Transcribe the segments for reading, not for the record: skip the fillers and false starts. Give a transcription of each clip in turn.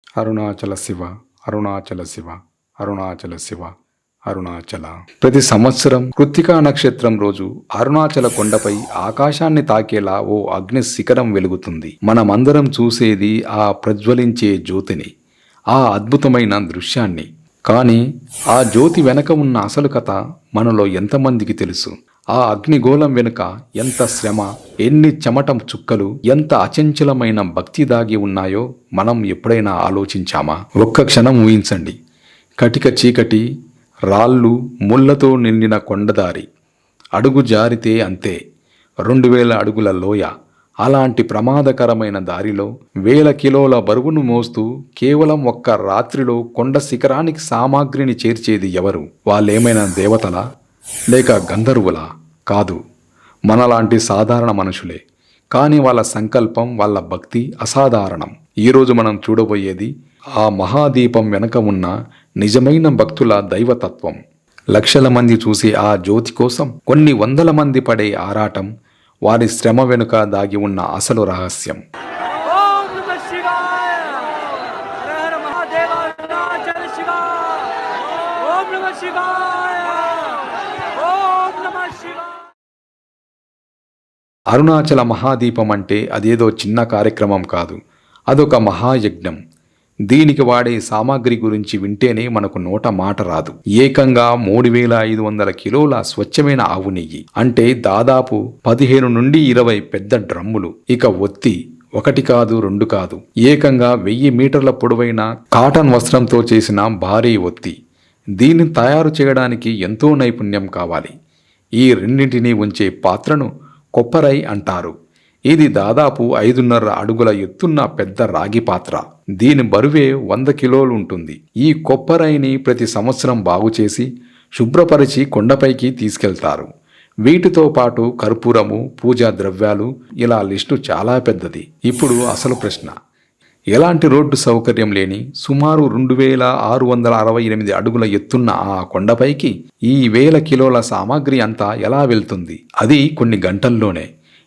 అరుణాచల శివ, అరుణాచల శివ, అరుణాచల శివ, అరుణాచల. ప్రతి సంవత్సరం కృత్తికా నక్షత్రం రోజు అరుణాచల కొండపై ఆకాశాన్ని తాకేలా ఓ అగ్ని శిఖరం వెలుగుతుంది. మనమందరం చూసేది ఆ ప్రజ్వలించే జ్యోతిని, ఆ అద్భుతమైన దృశ్యాన్ని. కానీ ఆ జ్యోతి వెనక ఉన్న అసలు కథ మనలో ఎంతమందికి తెలుసు? ఆ అగ్నిగోళం వెనుక ఎంత శ్రమ, ఎన్ని చెమట చుక్కలు, ఎంత అచంచలమైన భక్తి దాగి ఉన్నాయో మనం ఎప్పుడైనా ఆలోచించామా? ఒక్క క్షణం ఊహించండి. కటిక చీకటి, రాళ్ళు, ముళ్లతో నిండిన కొండదారి, అడుగు జారితే అంతే 2000 అడుగుల లోయ. అలాంటి ప్రమాదకరమైన దారిలో వేల కిలోల బరువును మోస్తూ కేవలం ఒక్క రాత్రిలో కొండ శిఖరానికి సామాగ్రిని చేర్చేది ఎవరు? వాళ్ళేమైనా దేవతలా లేక గంధర్వులా? కాదు, మనలాంటి సాధారణ మనుషులే. కానీ వాళ్ళ సంకల్పం, వాళ్ళ భక్తి అసాధారణం. ఈరోజు మనం చూడబోయేది ఆ మహాదీపం వెనక ఉన్న నిజమైన భక్తుల దైవతత్వం. లక్షల మంది చూసే ఆ జ్యోతి కోసం కొన్ని వందల మంది పడే ఆరాటం, వారి శ్రమ వెనుక దాగి ఉన్న అసలు రహస్యం. అరుణాచల మహాదీపం అంటే అదేదో చిన్న కార్యక్రమం కాదు, అదొక మహాయజ్ఞం. దీనికి వాడే సామాగ్రి గురించి వింటేనే మనకు నోట మాట రాదు. ఏకంగా 3500 కిలోల స్వచ్ఛమైన ఆవు నెయ్యి, అంటే దాదాపు 15 నుండి 20 పెద్ద డ్రమ్ములు. ఇక ఒత్తి, ఒకటి కాదు రెండు కాదు, ఏకంగా 1000 మీటర్ల పొడవైన కాటన్ వస్త్రంతో చేసిన భారీ ఒత్తి. దీన్ని తయారు చేయడానికి ఎంతో నైపుణ్యం కావాలి. ఈ రెండింటినీ ఉంచే పాత్రను కొప్పరై అంటారు. ఇది దాదాపు 5.5 అడుగుల ఎత్తున్న పెద్ద రాగి పాత్ర. దీని బరువే 100 కిలోలు ఉంటుంది. ఈ కొప్పరైని ప్రతి సంవత్సరం బాగుచేసి శుభ్రపరిచి కొండపైకి తీసుకెళ్తారు. వీటితో పాటు కర్పూరము, పూజా ద్రవ్యాలు, ఇలా లిస్టు చాలా పెద్దది. ఇప్పుడు అసలు ప్రశ్న, ఎలాంటి రోడ్డు సౌకర్యం లేని సుమారు 2668 అడుగుల ఎత్తున్న ఆ కొండపైకి ఈ 1000 కిలోల సామాగ్రి అంతా ఎలా వెళ్తుంది? అది కొన్ని గంటల్లోనే.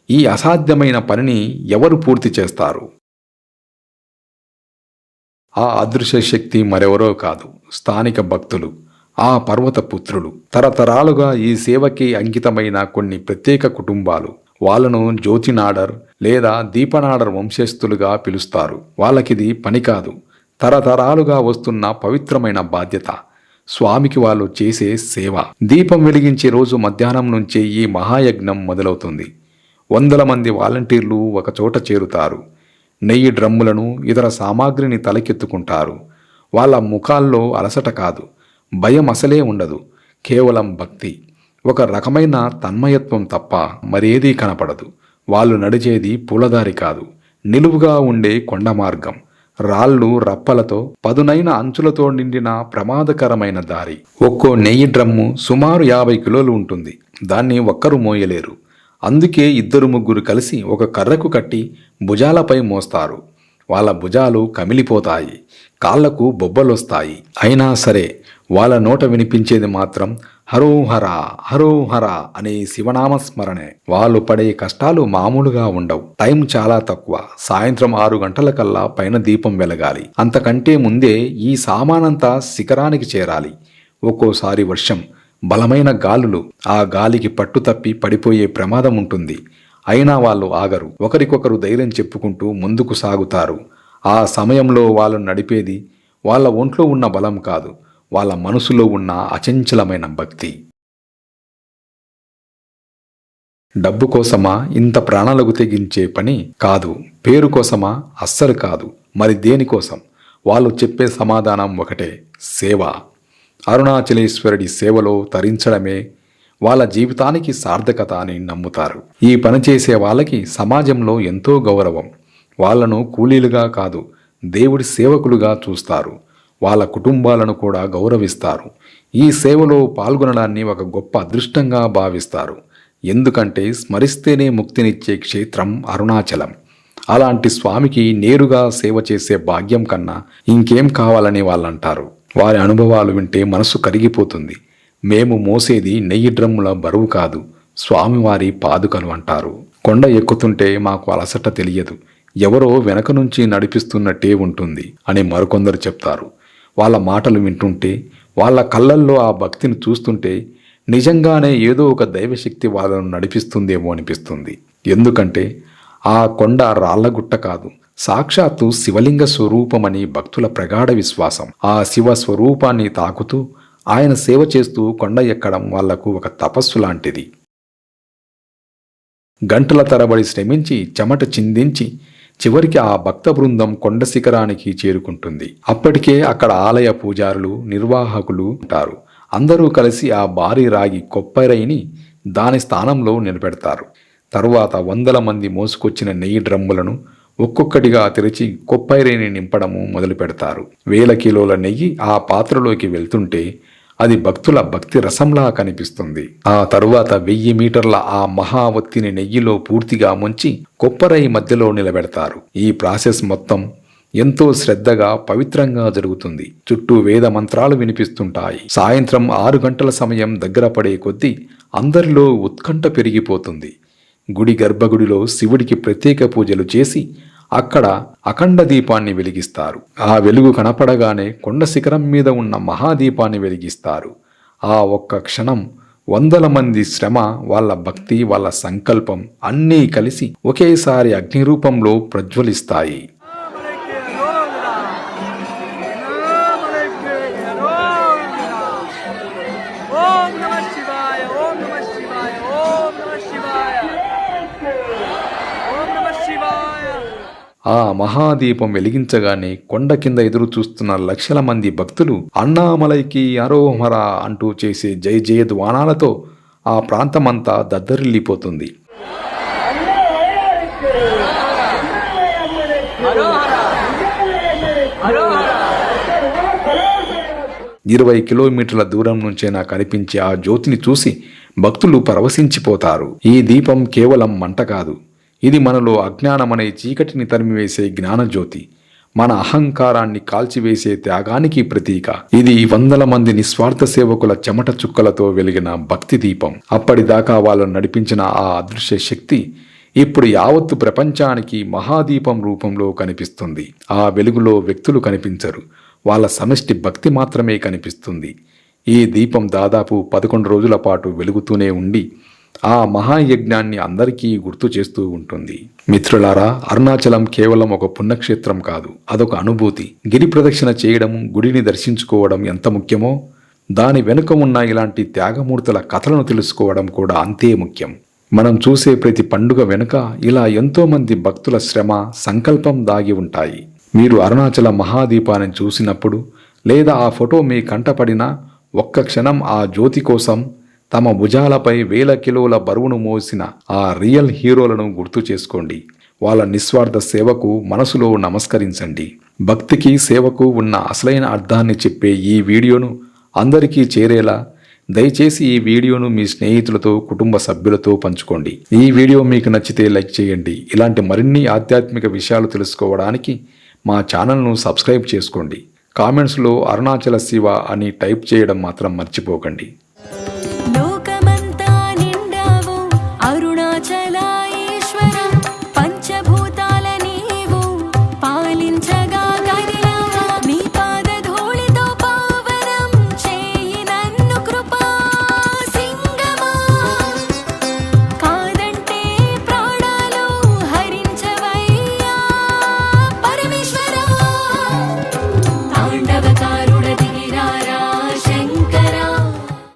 ఈ అసాధ్యమైన పనిని ఎవరు పూర్తి చేస్తారు? ఆ అదృశ్య శక్తి మరెవరో కాదు, స్థానిక భక్తులు, ఆ పర్వత పుత్రులు. తరతరాలుగా ఈ సేవకి అంకితమైన కొన్ని ప్రత్యేక కుటుంబాలు. వాళ్ళను జ్యోతినాడర్ లేదా దీపనాడర్ వంశస్థులుగా పిలుస్తారు. వాళ్ళకిది పని కాదు, తరతరాలుగా వస్తున్న పవిత్రమైన బాధ్యత. స్వామికి వాళ్ళు చేసే సేవ. దీపం వెలిగించే రోజు మధ్యాహ్నం నుంచే ఈ మహాయజ్ఞం మొదలవుతుంది. వందల మంది వాలంటీర్లు ఒకచోట చేరుతారు. నెయ్యి డ్రమ్ములను, ఇతర సామాగ్రిని తలకెత్తుకుంటారు. వాళ్ళ ముఖాల్లో అలసట కాదు, భయం అసలే ఉండదు. కేవలం భక్తి, ఒక రకమైన తన్మయత్వం తప్ప మరేదీ కనపడదు. వాళ్ళు నడిచేది పూలదారి కాదు, నిలువుగా ఉండే కొండ మార్గం. రాళ్ళు, రప్పలతో, పదునైన అంచులతో నిండిన ప్రమాదకరమైన దారి. ఒక్కో నెయ్యి డ్రమ్ము సుమారు 50 కిలోలు ఉంటుంది. దాన్ని ఒక్కరు మోయలేరు. అందుకే 2-3 కలిసి ఒక కర్రకు కట్టి భుజాలపై మోస్తారు. వాళ్ళ భుజాలు కమిలిపోతాయి, కాళ్లకు బొబ్బలొస్తాయి. అయినా సరే వాళ్ళ నోట వినిపించేది మాత్రం హరోహర హరోహర అనే శివనామస్మరణే. వాళ్ళు పడే కష్టాలు మామూలుగా ఉండవు. టైం చాలా తక్కువ. సాయంత్రం 6 గంటలకల్లా పైన దీపం వెలగాలి. అంతకంటే ముందే ఈ సామానంతా శిఖరానికి చేరాలి. ఒక్కోసారి వర్షం, బలమైన గాలులు, ఆ గాలికి పట్టుతప్పి పడిపోయే ప్రమాదం ఉంటుంది. అయినా వాళ్ళు ఆగరు. ఒకరికొకరు ధైర్యం చెప్పుకుంటూ ముందుకు సాగుతారు. ఆ సమయంలో వాళ్ళు నడిపేది వాళ్ళ ఒంట్లో ఉన్న బలం కాదు, వాళ్ళ మనసులో ఉన్న అచంచలమైన భక్తి. డబ్బు కోసమా ఇంత ప్రాణాలకు తెగించే పని? కాదు. పేరు కోసమా? అస్సలు కాదు. మరి దేనికోసం? వాళ్ళు చెప్పే సమాధానం ఒకటే, సేవ. అరుణాచలేశ్వరుడి సేవలో తరించడమే వాళ్ళ జీవితానికి సార్థకత అని నమ్ముతారు. ఈ పని చేసే వాళ్ళకి సమాజంలో ఎంతో గౌరవం. వాళ్లను కూలీలుగా కాదు, దేవుడి సేవకులుగా చూస్తారు. వాళ్ళ కుటుంబాలను కూడా గౌరవిస్తారు. ఈ సేవలో పాల్గొనడాన్ని ఒక గొప్ప అదృష్టంగా భావిస్తారు. ఎందుకంటే స్మరిస్తేనే ముక్తినిచ్చే క్షేత్రం అరుణాచలం. అలాంటి స్వామికి నేరుగా సేవ చేసే భాగ్యం కన్నా ఇంకేం కావాలని వాళ్ళంటారు. వారి అనుభవాలు వింటే మనసు కరిగిపోతుంది. మేము మోసేది నెయ్యి డ్రమ్ముల బరువు కాదు, స్వామివారి పాదుకలు అంటారు. కొండ ఎక్కుతుంటే మాకు అలసట తెలియదు, ఎవరో వెనక నుంచి నడిపిస్తున్నట్టే ఉంటుంది అని మరికొందరు చెప్తారు. వాళ్ళ మాటలు వింటుంటే, వాళ్ళ కళ్ళల్లో ఆ భక్తిని చూస్తుంటే నిజంగానే ఏదో ఒక దైవశక్తి వాళ్ళను నడిపిస్తుందేమో అనిపిస్తుంది. ఎందుకంటే ఆ కొండ రాళ్లగుట్ట కాదు, సాక్షాత్తు శివలింగ స్వరూపమని భక్తుల ప్రగాఢ విశ్వాసం. ఆ శివ స్వరూపాన్ని తాకుతూ ఆయన సేవ చేస్తూ కొండ ఎక్కడం వాళ్లకు ఒక తపస్సు లాంటిది. గంటల తరబడి శ్రమించి చెమట చిందించి చివరికి ఆ భక్త బృందం కొండ శిఖరానికి చేరుకుంటుంది. అప్పటికే అక్కడ ఆలయ పూజారులు, నిర్వాహకులు ఉంటారు. అందరూ కలిసి ఆ భారీ రాగి కొప్పరైని దాని స్థానంలో నిలబెడతారు. తరువాత వందల మంది మోసుకొచ్చిన నెయ్యి డ్రమ్ములను ఒక్కొక్కటిగా తెరిచి కొప్పైరేని నింపడము మొదలు పెడతారు. 1000 కిలోల నెయ్యి ఆ పాత్రలోకి వెళ్తుంటే అది భక్తుల భక్తి రసంలా కనిపిస్తుంది. ఆ తరువాత 1000 మీటర్ల ఆ మహా ఒత్తిని నెయ్యిలో పూర్తిగా ముంచి కొప్పరై మధ్యలో నిలబెడతారు. ఈ ప్రాసెస్ మొత్తం ఎంతో శ్రద్ధగా పవిత్రంగా జరుగుతుంది. చుట్టూ వేద మంత్రాలు వినిపిస్తుంటాయి. సాయంత్రం 6 గంటల సమయం దగ్గర పడే కొద్దీ అందరిలో ఉత్కంఠ పెరిగిపోతుంది. గుడి గర్భగుడిలో శివుడికి ప్రత్యేక పూజలు చేసి అక్కడ అఖండ దీపాన్ని వెలిగిస్తారు. ఆ వెలుగు కనపడగానే కొండ శిఖరం మీద ఉన్న మహాదీపాన్ని వెలిగిస్తారు. ఆ ఒక్క క్షణం వందల మంది శ్రమ, వాళ్ళ భక్తి, వాళ్ళ సంకల్పం అన్నీ కలిసి ఒకేసారి అగ్ని రూపంలో ప్రజ్వలిస్తాయి. ఆ మహాదీపం వెలిగించగానే కొండ కింద ఎదురు చూస్తున్న లక్షల మంది భక్తులు అన్నామలైకి అరోహర అంటూ చేసే జయ జయధ్వానాలతో ఆ ప్రాంతమంతా దద్దరిల్లిపోతుంది. 20 కిలోమీటర్ల దూరం నుంచైనా కనిపించే ఆ జ్యోతిని చూసి భక్తులు పరవశించిపోతారు. ఈ దీపం కేవలం మంట కాదు, ఇది మనలో అజ్ఞానమనే చీకటిని తరిమివేసే జ్ఞానజ్యోతి, మన అహంకారాన్ని కాల్చివేసే త్యాగానికి ప్రతీక. ఇది వందల మంది నిస్వార్థ సేవకుల చెమట చుక్కలతో వెలిగిన భక్తి దీపం. అప్పటిదాకా వాళ్ళను నడిపించిన ఆ అదృశ్య శక్తి ఇప్పుడు యావత్తు ప్రపంచానికి మహాదీపం రూపంలో కనిపిస్తుంది. ఆ వెలుగులో వ్యక్తులు కనిపించరు, వాళ్ళ సమష్టి భక్తి మాత్రమే కనిపిస్తుంది. ఈ దీపం దాదాపు 11 రోజుల పాటు వెలుగుతూనే ఉండి ఆ మహాయజ్ఞాన్ని అందరికీ గుర్తు చేస్తూ ఉంటుంది. మిత్రులారా, అరుణాచలం కేవలం ఒక పుణ్యక్షేత్రం కాదు, అదొక అనుభూతి. గిరి ప్రదక్షిణ చేయడం, గుడిని దర్శించుకోవడం ఎంత ముఖ్యమో, దాని వెనుక ఉన్న ఇలాంటి త్యాగమూర్తుల కథలను తెలుసుకోవడం కూడా అంతే ముఖ్యం. మనం చూసే ప్రతి పండుగ వెనుక ఇలా ఎంతో మంది భక్తుల శ్రమ, సంకల్పం దాగి ఉంటాయి. మీరు అరుణాచల మహాదీపాన్ని చూసినప్పుడు లేదా ఆ ఫోటో మీ కంటపడినా ఒక్క క్షణం ఆ జ్యోతి కోసం తమ భుజాలపై 1000 కిలోల బరువును మోసిన ఆ రియల్ హీరోలను గుర్తు చేసుకోండి. వాళ్ళ నిస్వార్థ సేవకు మనసులో నమస్కరించండి. భక్తికి, సేవకు ఉన్న అసలైన అర్థాన్ని చెప్పే ఈ వీడియోను అందరికీ చేరేలా దయచేసి ఈ వీడియోను మీ స్నేహితులతో, కుటుంబ సభ్యులతో పంచుకోండి. ఈ వీడియో మీకు నచ్చితే లైక్ చేయండి. ఇలాంటి మరిన్ని ఆధ్యాత్మిక విషయాలు తెలుసుకోవడానికి మా ఛానల్ను సబ్స్క్రైబ్ చేసుకోండి. కామెంట్స్లో అరుణాచల శివ అని టైప్ చేయడం మాత్రం మర్చిపోకండి.